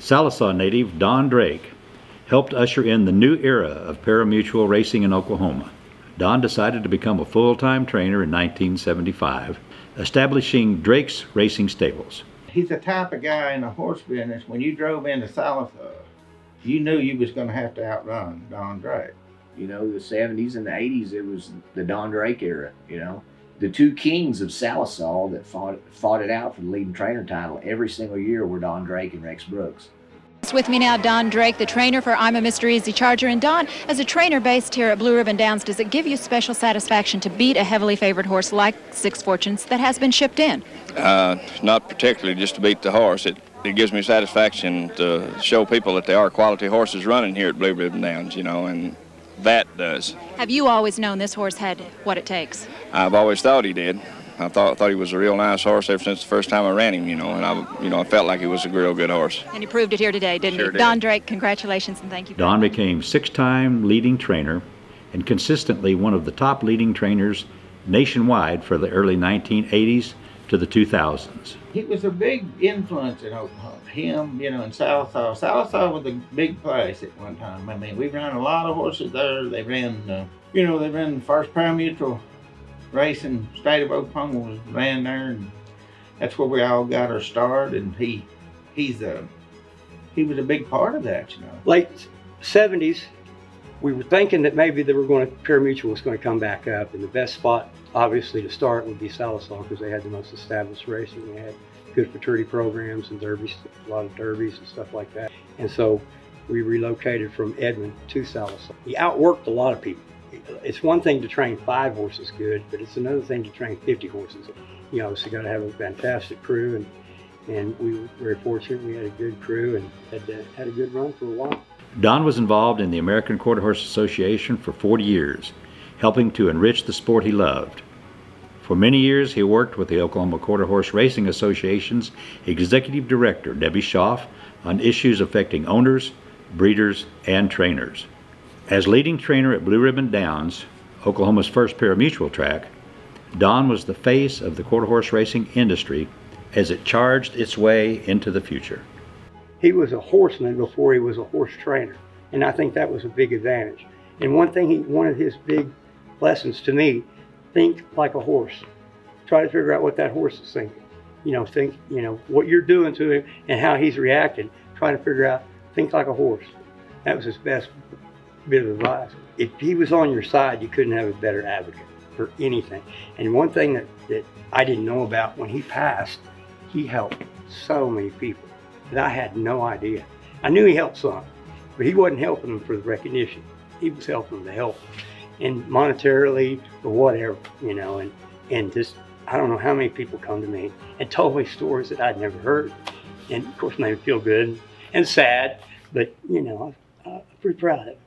Sallisaw native Don Drake helped usher in the new era of pari-mutuel racing in Oklahoma. Don decided to become a full-time trainer in 1975, establishing Drake's Racing Stables. He's the type of guy in the horse business, when you drove into Sallisaw, you knew you was going to have to outrun Don Drake. You know, the 70s and the 80s, it was the Don Drake era, you know. The two kings of Sallisaw that fought it out for the leading trainer title every single year were Don Drake and Rex Brooks. With me now, Don Drake, the trainer for I'm a Mr. Easy Charger. And Don, as a trainer based here at Blue Ribbon Downs, does it give you special satisfaction to beat a heavily favored horse like Six Fortunes that has been shipped in? Not particularly just to beat the horse. It gives me satisfaction to show people that there are quality horses running here at Blue Ribbon Downs, you know, and that does. Have you always known this horse had what it takes? I've always thought he did. I thought he was a real nice horse ever since the first time I ran him, you know, and I felt like he was a real good horse. And he proved it here today, didn't he? Sure did. Don Drake, congratulations and thank you. Don became six-time leading trainer and consistently one of the top leading trainers nationwide for the early 1980s to the 2000s. He was a big influence in Oklahoma. Him, you know, in Sallisaw. Sallisaw was a big place at one time. I mean, we ran a lot of horses there. They ran, they ran the first pari-mutuel race in the state of Oklahoma was ran there, and that's where we all got our start. And he was a big part of that, you know. Late 70s, we were thinking that maybe pari-mutuel was going to come back up, and the best spot, obviously, to start would be Sallisaw because they had the most established racing. They had good fraternity programs and derbies, a lot of derbies and stuff like that. And so we relocated from Edmond to Sallisaw. He outworked a lot of people. It's one thing to train 5 horses good, but it's another thing to train 50 horses. You know, so you got to have a fantastic crew, and we were very fortunate. We had a good crew and had a good run for a while. Don was involved in the American Quarter Horse Association for 40 years, helping to enrich the sport he loved. For many years, he worked with the Oklahoma Quarter Horse Racing Association's executive director, Debbie Schaaf, on issues affecting owners, breeders, and trainers. As leading trainer at Blue Ribbon Downs, Oklahoma's first pari-mutuel track, Don was the face of the quarter horse racing industry as it charged its way into the future. He was a horseman before he was a horse trainer, and I think that was a big advantage. And one of his big lessons to me, think like a horse. Try to figure out what that horse is thinking. Think what you're doing to him and how he's reacting. Try to figure out, think like a horse. That was his best bit of advice. If he was on your side, you couldn't have a better advocate for anything. And one thing that I didn't know about, when he passed, he helped so many people that I had no idea. I knew he helped some, but he wasn't helping them for the recognition. He was helping them to help, and monetarily or whatever, and just, I don't know how many people come to me and told me stories that I'd never heard. And of course, made me feel good and sad, but I'm pretty proud of it.